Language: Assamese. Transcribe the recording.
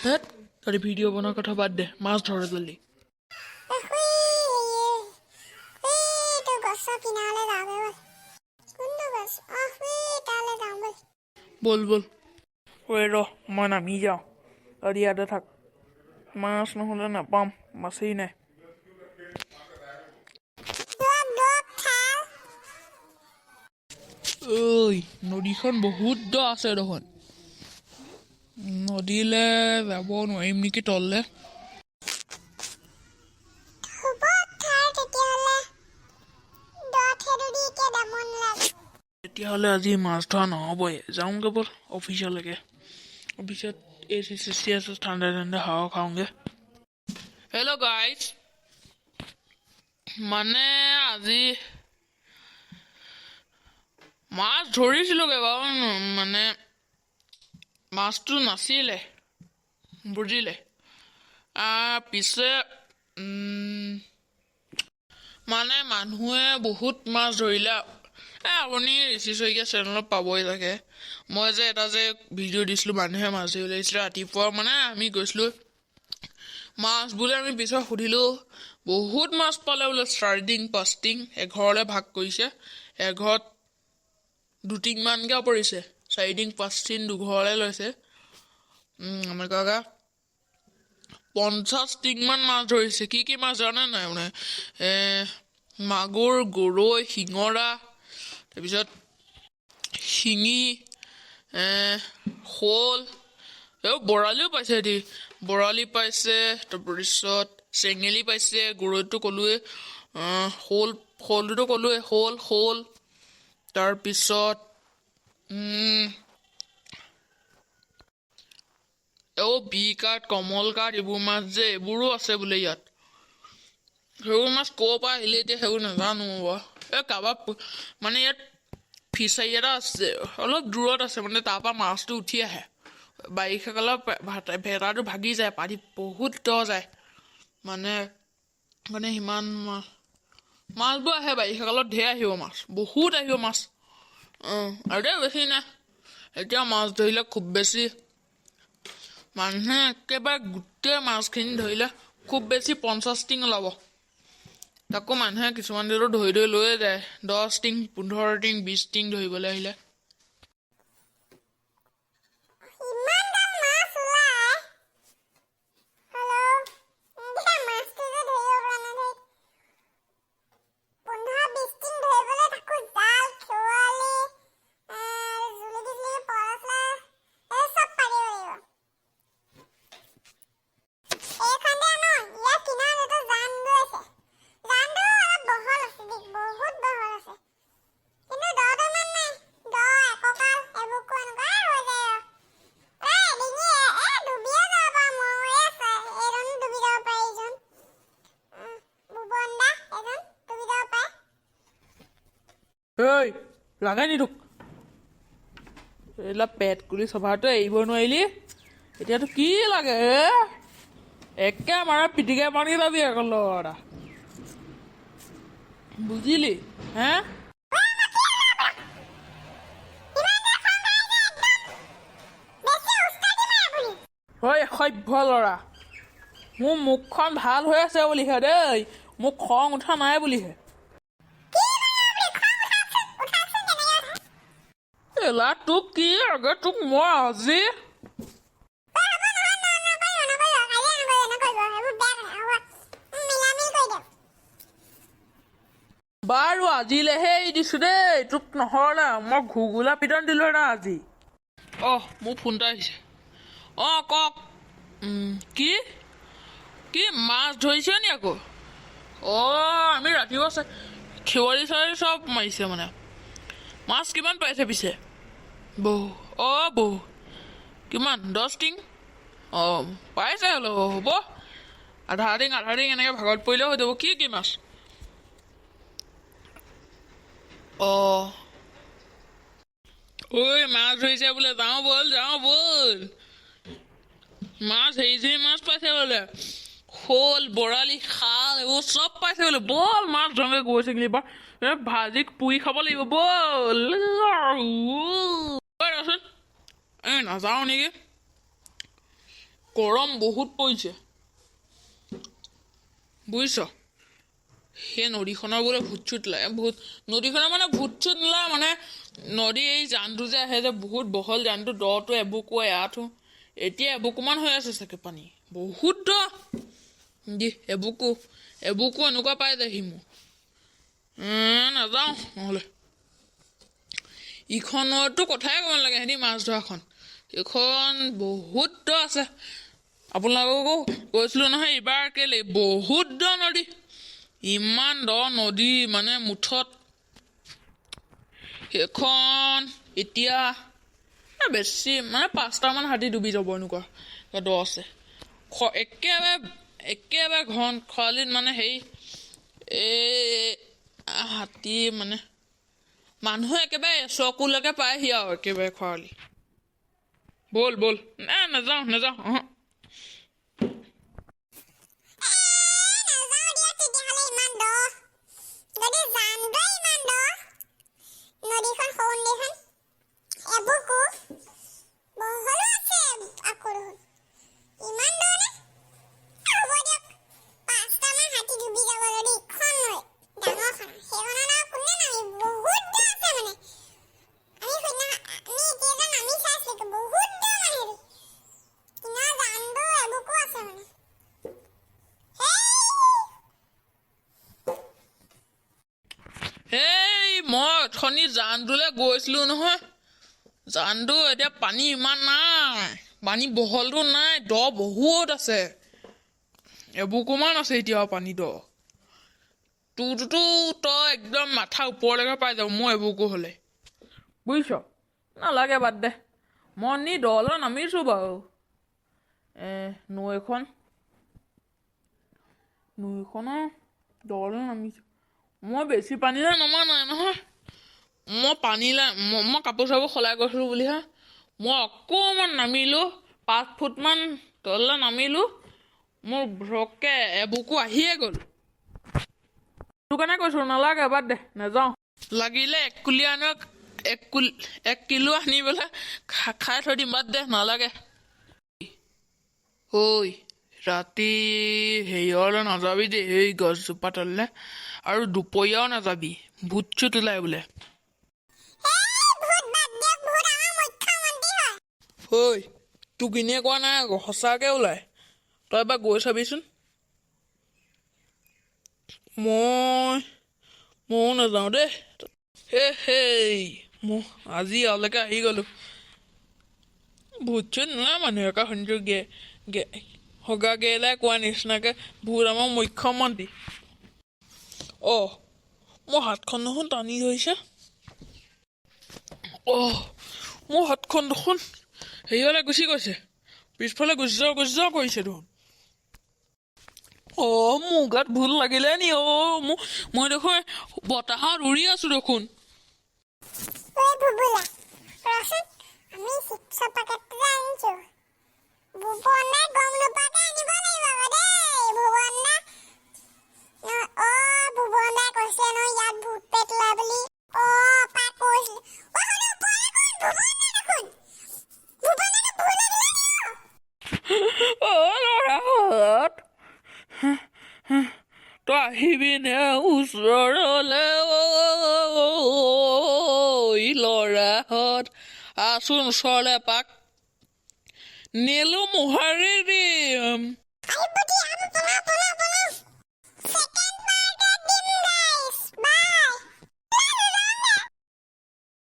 হেট তই ভিডিঅ' বনোৱাৰ কথা বাদ দে মাছ ধৰে জল্দি বল বল ঐ ৰ মই নামি যাওঁ তই ইয়াতে থাক মাছ নহ'লে নাপাম মাছেই নাই ঐ নদীখন বহুত দ আছে দেখোন নদীলৈ যাব নোৱাৰিম নেকি তললৈ তেতিয়াহ'লে আজি মাছ ধৰা নহ'বই যাওঁগৈ ব'ল অফিচলৈকে অফিচত এ চি আছে ঠাণ্ডা ঠাণ্ডা হাৱা খাওঁগৈ হেল্ল' গাইজ মানে আজি মাছ ধৰিছিলোঁগৈ বাৰু মানে মাছটো নাছিলে বুজিলে পিছে মানে মানুহে বহুত মাছ ধৰিলে আপুনি ঋষি শইকীয়া চেনেলত পাবই লাগে মই যে এটা যে ভিডিঅ' দিছিলোঁ মানুহে মাছ ধৰি ওলাইছিলে ৰাতিপুৱা মানে আমি গৈছিলোঁ মাছ বোলে আমি পিছত সুধিলোঁ বহুত মাছ পালে বোলে 4 টিং 5 টিং এঘৰলৈ ভাগ কৰিছে এঘৰত 2 টিংমানকৈ পৰিছে 4 টিং 5 টিং দুঘৰলৈ লৈছে আমাৰ কাকা 50 টিংমান মাছ ধৰিছে কি মাছ জানে নাই মানে মাগুৰ গৰৈ শিঙৰা তাৰপিছত শিঙি শ'ল এই বৰালিও পাইছে সিহঁতি বৰালি পাইছে তাৰপিছত চেঙেলী পাইছে গৰৈটো ক'লোৱে শ'লটোতো ক'লোৱে শ'ল তাৰপিছত বিকাঠ কমল কাঠ এইবোৰ মাছ যে এইবোৰো আছে বোলে ইয়াত সেইবোৰ মাছ ক'ৰ পৰা আহিলে এতিয়া সেইবোৰ নাজানো কাৰোবাৰ মানে ইয়াত ফিচাৰী এটা আছে অলপ দূৰত আছে মানে তাৰপৰা মাছটো উঠি আহে বাৰিষা কালত ভেটাটো ভাগি যায় পানী বহুত দ যায় মানে সিমান মাছবোৰ আহে বাৰিষা কালত ঢেৰ আহিব মাছ বহুত আহিব মাছ আৰু বেছি নাই এতিয়া মাছ ধৰিলে খুব বেছি মানুহে একেবাৰে গোটেই মাছখিনি ধৰিলে খুব বেছি 50 টিং ওলাব তাকো মানুহে কিছুমান দিনো ধৰি লৈয়ে যায় 10 টিং 15 টিং 20 টিং ধৰিবলৈ আহিলে ঐ লাগাই নি তোক এইবিলাক পেট কুলি চভাটো এৰিব নোৱাৰিলি এতিয়াতো কি লাগে একে মাৰা পিটিকা পানী যাবি আকৌ ল'ৰা বুজিলি হে ঐ সভ্য ল'ৰা মোৰ মুখখন ভাল হৈ আছে বুলিহে দেই মোক খং উঠা নাই বুলিহে এলা তোক কি আগে তোক মই আজি বাৰু আজিলেহে এৰি দিছো দেই তোক নহ'লে মই ঘুগুলা পিটন দিলো না আজি মোৰ ফোন এটা আহিছে কওক কি মাছ ধৰিছে নি আকৌ আমি ৰাতিপুৱা খেৱালি চেৱালি চব মাৰিছে মানে মাছ কিমান পাইছে পিছে বহু কিমান 10 টিং পাইছে হ'লেও হ'ব আধা টিং এনেকৈ ভাগত পৰিলেও হৈ যাব কি মাছ ঐ মাছ ধৰিছে বোলে যাওঁ ব'ল মাছ হেৰি মাছ পাইছে বোলে শ'ল বৰালি শাল এইবোৰ চব পাইছে বোলে ব'ল মাছ ধৰণে গৈছে কিবা ভাজি পুৰি খাব লাগিব ব'ল ৰচোন নাযাওঁ নেকি গৰম বহুত পৰিছে বুজিছ সেই নদীখনৰ বোলে ভূত চুত লাগে ভূত নদীখনৰ মানে ভূত চুত নোলায় মানে নদী এই জানটো যে আহে যে বহুত বহল জানটো দটো এবুকু এয়াঠো এতিয়া এবুকুমান হৈ আছে চাগে পানী বহুত দ দি এবুকু এনেকুৱা পাই যায় হিমু নাযাওঁ নহ'লে ইখনতো কথাই ক'ব নালাগে সিহঁতি মাছ ধৰাখন এইখন বহুত দ আছে আপোনালোককো কৈছিলোঁ নহয় এইবাৰ কেলে বহুত দ নদী ইমান দ নদী মানে মুঠত সেইখন এতিয়া বেছি মানে 5টামান হাতী ডুবি যাব এনেকুৱা দ আছে একেবাৰে ঘন খৰালিত মানে হেৰি এই হাতী মানে মানুহে একেবাৰে চকুলৈকে পায়হি আৰু একেবাৰে খৰালি বল নাযাওঁ মই অথনি জানটোলৈ গৈছিলোঁ নহয় জানটো এতিয়া পানী ইমান নাই পানী বহলটো নাই দ বহুত আছে এবুকুমান আছে এতিয়া পানী দ তোৰটোতো তই একদম মাথা ওপৰলৈকে পাই যাব মই এবুকু হ'লে বুজিছ নালাগে বাদ দে মই নি দলৈ নামিছোঁ বাৰু নৈখনৰ দলৈ নামিছোঁ মই বেছি পানীলৈ নমা নাই নহয় মই কাপোৰ চাপোৰ সলাই গৈছিলোঁ বুলিহে মই অকণমান নামিলোঁ 5 ফুটমান তললৈ নামিলোঁ মোৰ ভৰককৈ এবুকু আহিয়ে গ'ল তোৰ কাৰণে কৈছোঁ নালাগে বাদ দে নাযাওঁ লাগিলে 1 কিলো আনি পেলাই খাই থৈ দিম বাদ দে নালাগে ঐ ৰাতি হেৰিয়লৈ নাযাবি দেই এই গছজোপা তললৈ আৰু দুপৰীয়াও নাযাবি ভূত চুত ওলাই বোলে ঐ তোক এনেই কোৱা নাই আকৌ সঁচাকৈ ওলাই তই এবাৰ গৈ চাবিচোন ময়ো নাযাওঁ দেই মই আজি ইয়ালৈকে আহি গ'লোঁ ভূত চুত নোলাই মানুহ একা শুনিছোঁ হগা গেলাই কোৱা নিচিনাকৈ ভূত আমাৰ মুখ্যমন্ত্ৰী মোৰ হাতখন দেখোন টানি ধৰিছে মোৰ হাতখন দেখোন হেৰিয়লৈ গুচি গৈছে পিছফালে গুচি যাওঁ কৰিছে দেখোন মোৰ গাত ভূত লাগিলে নি মই দেখোন বতাহত উৰি আছোঁ দেখোন ল'ৰাহঁত তই আহিবি নে ওচৰলৈ ল'ৰাহঁত আচোন ওচৰলৈ পাক নেলো মোহাৰি দিম